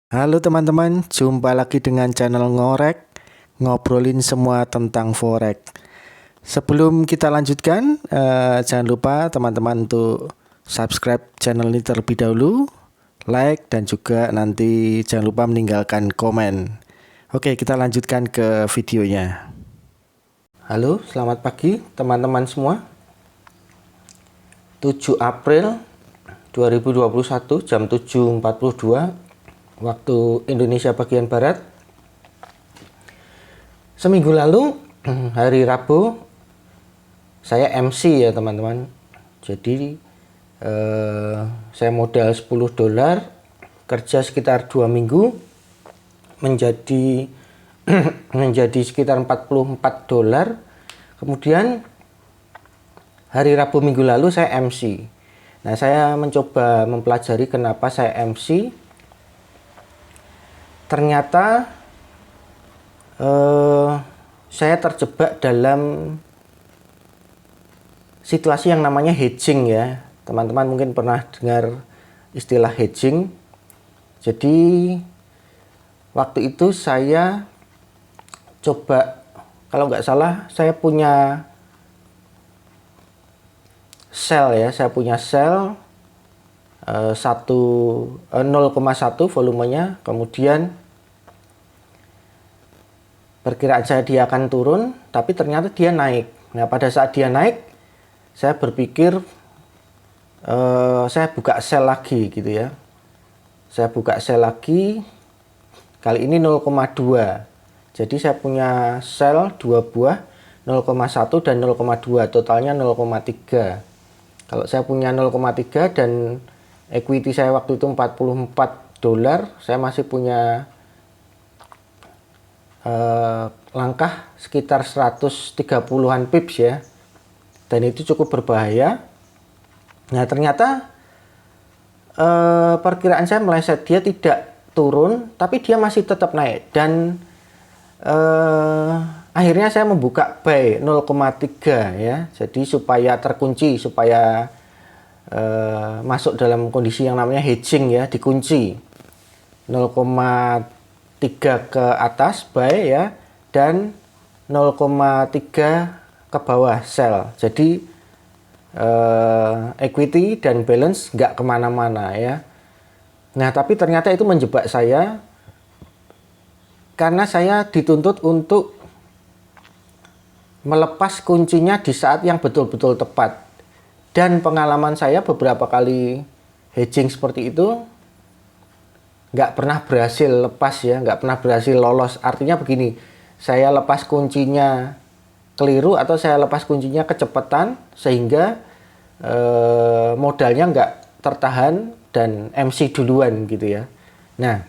Halo teman-teman, jumpa lagi dengan channel Ngorek, ngobrolin semua tentang forex. Sebelum kita lanjutkan, jangan lupa teman-teman untuk subscribe channel ini terlebih dahulu, like, dan juga nanti jangan lupa meninggalkan komen. Oke, kita lanjutkan ke videonya. Halo, selamat pagi teman-teman semua. 7 April 2021 jam 7.42 waktu Indonesia bagian Barat. Seminggu lalu hari Rabu saya MC ya teman-teman. Jadi saya modal $10, kerja sekitar 2 minggu menjadi menjadi sekitar $44. Kemudian hari Rabu minggu lalu saya MC. Nah, saya mencoba mempelajari kenapa saya MC. Ternyata saya terjebak dalam situasi yang namanya hedging ya. Teman-teman mungkin pernah dengar istilah hedging. Jadi waktu itu saya coba, kalau nggak salah saya punya sell ya, saya punya sell 0,1 volumenya, kemudian perkiraan saya dia akan turun, tapi ternyata dia naik. Nah, pada saat dia naik, saya berpikir saya buka sell lagi gitu ya. Saya buka sell lagi, kali ini 0,2. Jadi saya punya sell 2 buah, 0,1 dan 0,2, totalnya 0,3. Kalau saya punya 0,3 dan equity saya waktu itu $44, saya masih punya langkah sekitar 130-an pips ya. Dan itu cukup berbahaya. Nah, ternyata perkiraan saya meleset, dia tidak turun tapi dia masih tetap naik, dan akhirnya saya membuka buy 0,3 ya. Jadi supaya terkunci, supaya masuk dalam kondisi yang namanya hedging ya, dikunci 0,3 ke atas buy ya, dan 0,3 ke bawah sell. Jadi equity dan balance nggak kemana-mana ya. Nah, tapi ternyata itu menjebak saya karena saya dituntut untuk melepas kuncinya di saat yang betul-betul tepat. Dan pengalaman saya beberapa kali hedging seperti itu nggak pernah berhasil lepas ya, nggak pernah berhasil lolos. Artinya begini, saya lepas kuncinya keliru atau saya lepas kuncinya kecepatan sehingga modalnya nggak tertahan dan MC duluan gitu ya. Nah,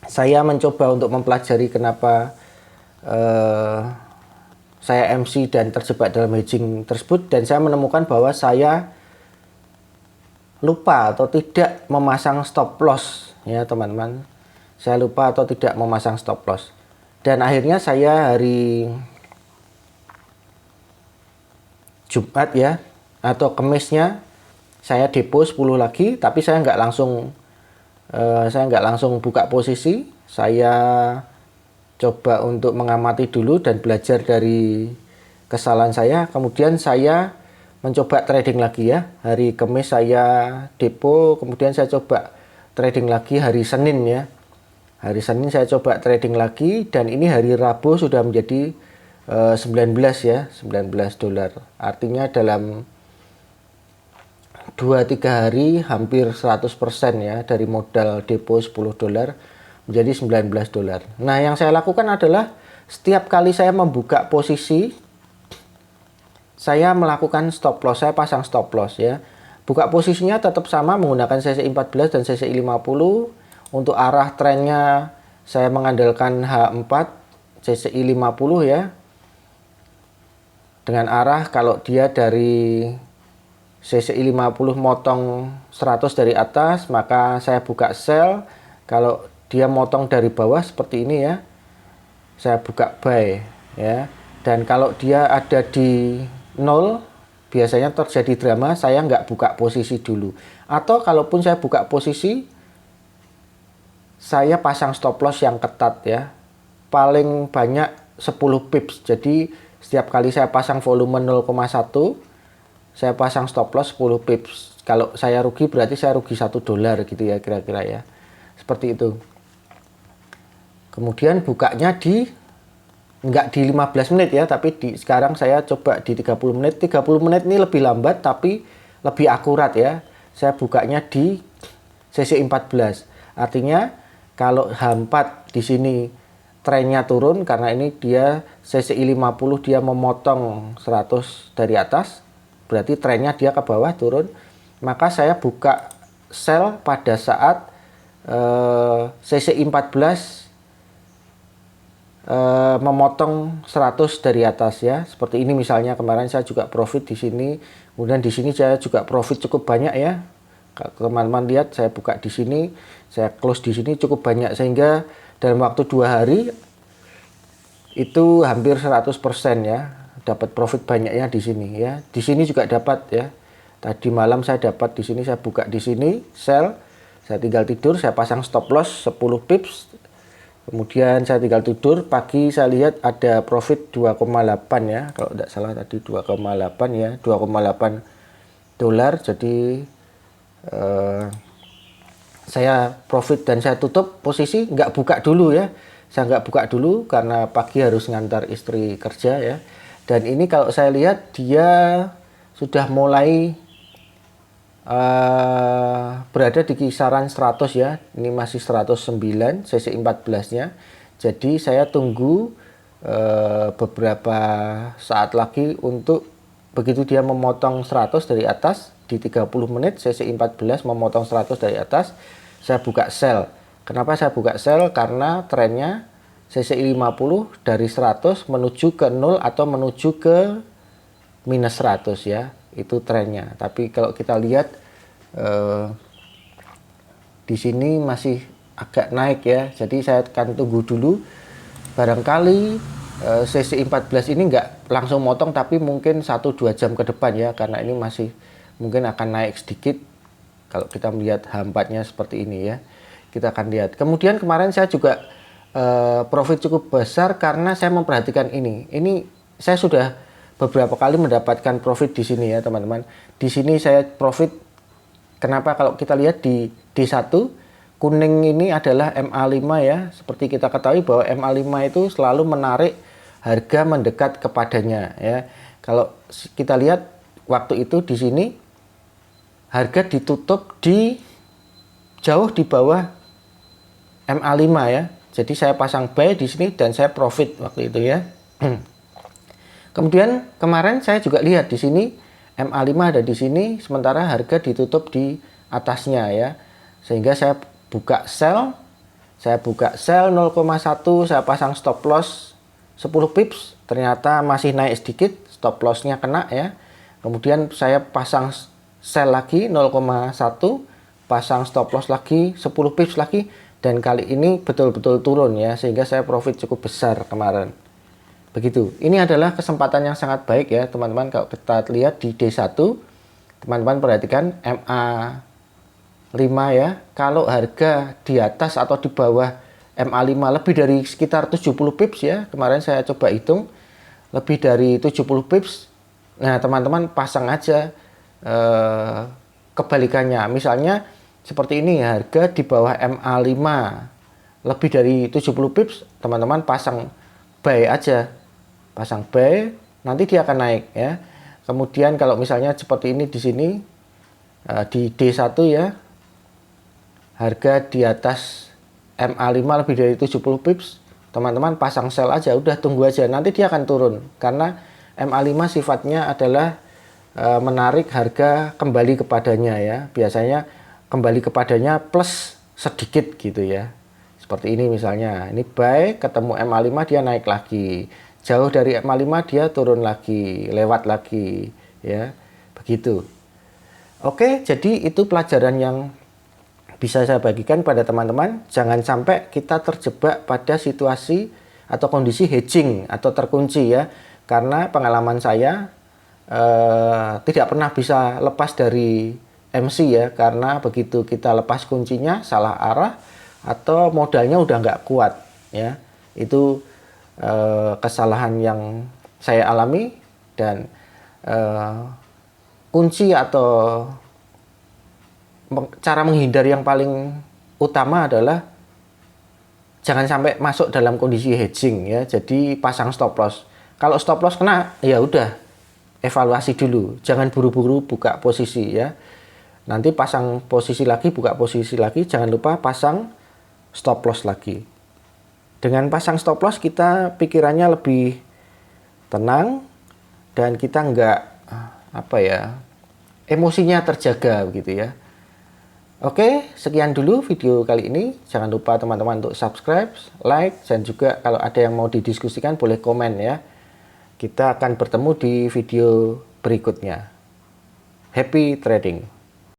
saya mencoba untuk mempelajari kenapa saya MC dan terjebak dalam hedging tersebut, dan saya menemukan bahwa saya lupa atau tidak memasang stop loss ya teman-teman. Saya lupa atau tidak memasang stop loss, dan akhirnya saya hari Jumat ya atau Kamisnya saya depo 10 lagi, tapi saya nggak langsung buka posisi. Saya coba untuk mengamati dulu dan belajar dari kesalahan saya. Kemudian saya mencoba trading lagi ya. Hari Kamis saya depo, kemudian saya coba trading lagi hari Senin ya. Hari Senin saya coba trading lagi, dan ini hari Rabu sudah menjadi 19 ya, $19. Artinya dalam 2-3 hari hampir 100% ya, dari modal depo $10 menjadi $19. Nah, yang saya lakukan adalah setiap kali saya membuka posisi, saya melakukan stop loss, saya pasang stop loss ya. Buka posisinya tetap sama menggunakan CCI 14 dan CCI 50. Untuk arah trennya saya mengandalkan H4 CCI 50 ya. Dengan arah kalau dia dari CCI 50 motong 100 dari atas, maka saya buka sell. Kalau dia motong dari bawah seperti ini ya, saya buka buy ya. Dan kalau dia ada di 0, biasanya terjadi drama, saya nggak buka posisi dulu. Atau kalaupun saya buka posisi, saya pasang stop loss yang ketat ya. Paling banyak 10 pips. Jadi setiap kali saya pasang volume 0,1, saya pasang stop loss 10 pips. Kalau saya rugi berarti saya rugi $1 gitu ya kira-kira ya. Seperti itu. Kemudian bukanya nggak di 15 menit ya, tapi sekarang saya coba di 30 menit. 30 menit ini lebih lambat tapi lebih akurat ya. Saya bukanya di CC14. Artinya kalau H4 di sini trennya turun karena ini dia CCI 50 dia memotong 100 dari atas, berarti trennya dia ke bawah turun. Maka saya buka sell pada saat CCI 14 memotong 100 dari atas ya. Seperti ini misalnya kemarin saya juga profit di sini. Kemudian di sini saya juga profit cukup banyak ya. Teman-teman lihat saya buka di sini, saya close di sini cukup banyak sehingga dalam waktu 2 hari itu hampir 100% ya. Dapat profit banyaknya di sini ya. Di sini juga dapat ya. Tadi malam saya dapat di sini, saya buka di sini, sell. Saya tinggal tidur, saya pasang stop loss 10 pips. Kemudian saya tinggal tidur, pagi saya lihat ada profit 2,8 ya. Kalau tidak salah tadi 2,8 ya, $2,8. Jadi saya profit dan saya tutup posisi, nggak buka dulu ya. Saya nggak buka dulu karena pagi harus ngantar istri kerja ya. Dan ini kalau saya lihat dia sudah mulai berada di kisaran 100 ya. Ini masih 109 CC 14-nya. Jadi saya tunggu beberapa saat lagi untuk begitu dia memotong 100 dari atas di 30 menit CC 14 memotong 100 dari atas, saya buka sell. Kenapa saya buka sell? Karena trennya CCI 50 dari 100 menuju ke 0 atau menuju ke minus 100 ya. Itu trennya. Tapi kalau kita lihat di sini masih agak naik ya. Jadi saya akan tunggu dulu. Barangkali CCI 14 ini nggak langsung motong tapi mungkin 1-2 jam ke depan ya. Karena ini masih mungkin akan naik sedikit. Kalau kita melihat H4-nya seperti ini ya. Kita akan lihat. Kemudian kemarin saya juga profit cukup besar karena saya memperhatikan ini. Ini saya sudah beberapa kali mendapatkan profit di sini ya teman-teman. Di sini saya profit. Kenapa? Kalau kita lihat di D1 kuning ini adalah MA5 ya. Seperti kita ketahui bahwa MA5 itu selalu menarik harga mendekat kepadanya ya. Kalau kita lihat waktu itu di sini harga ditutup di jauh di bawah MA5 ya. Jadi saya pasang buy di sini dan saya profit waktu itu ya. Kemudian kemarin saya juga lihat di sini MA5 ada di sini, sementara harga ditutup di atasnya ya. Sehingga saya buka sell. Saya buka sell 0,1, saya pasang stop loss 10 pips. Ternyata masih naik sedikit, stop lossnya kena ya. Kemudian saya pasang sell lagi 0,1, pasang stop loss lagi 10 pips lagi. Dan kali ini betul-betul turun ya, sehingga saya profit cukup besar kemarin. Begitu. Ini adalah kesempatan yang sangat baik ya teman-teman. Kalau kita lihat di D1, teman-teman perhatikan MA5 ya. Kalau harga di atas atau di bawah MA5 lebih dari sekitar 70 pips ya. Kemarin saya coba hitung lebih dari 70 pips. Nah teman-teman pasang aja kebalikannya. Misalnya seperti ini ya, harga di bawah MA5 lebih dari 70 pips, teman-teman pasang buy aja. Pasang buy, nanti dia akan naik ya. Kemudian kalau misalnya seperti ini di sini di D1 ya. Harga di atas MA5 lebih dari 70 pips, teman-teman pasang sell aja, udah tunggu aja, nanti dia akan turun. Karena MA5 sifatnya adalah menarik harga kembali kepadanya ya. Biasanya kembali kepadanya plus sedikit gitu ya. Seperti ini misalnya, ini buy, ketemu MA5 dia naik lagi. Jauh dari MA5 dia turun lagi, lewat lagi ya. Begitu. Oke, jadi itu pelajaran yang bisa saya bagikan pada teman-teman. Jangan sampai kita terjebak pada situasi atau kondisi hedging atau terkunci ya. Karena pengalaman saya tidak pernah bisa lepas dari MC ya, karena begitu kita lepas kuncinya salah arah, atau modalnya udah nggak kuat ya. Itu kesalahan yang saya alami, dan kunci atau cara menghindar yang paling utama adalah jangan sampai masuk dalam kondisi hedging ya. Jadi pasang stop loss. Kalau stop loss kena, ya udah evaluasi dulu. Jangan buru-buru buka posisi ya. Nanti pasang posisi lagi, buka posisi lagi. Jangan lupa pasang stop loss lagi. Dengan pasang stop loss kita pikirannya lebih tenang dan kita nggak emosinya terjaga begitu ya. Oke, sekian dulu video kali ini. Jangan lupa teman-teman untuk subscribe, like, dan juga kalau ada yang mau didiskusikan boleh komen ya. Kita akan bertemu di video berikutnya. Happy trading!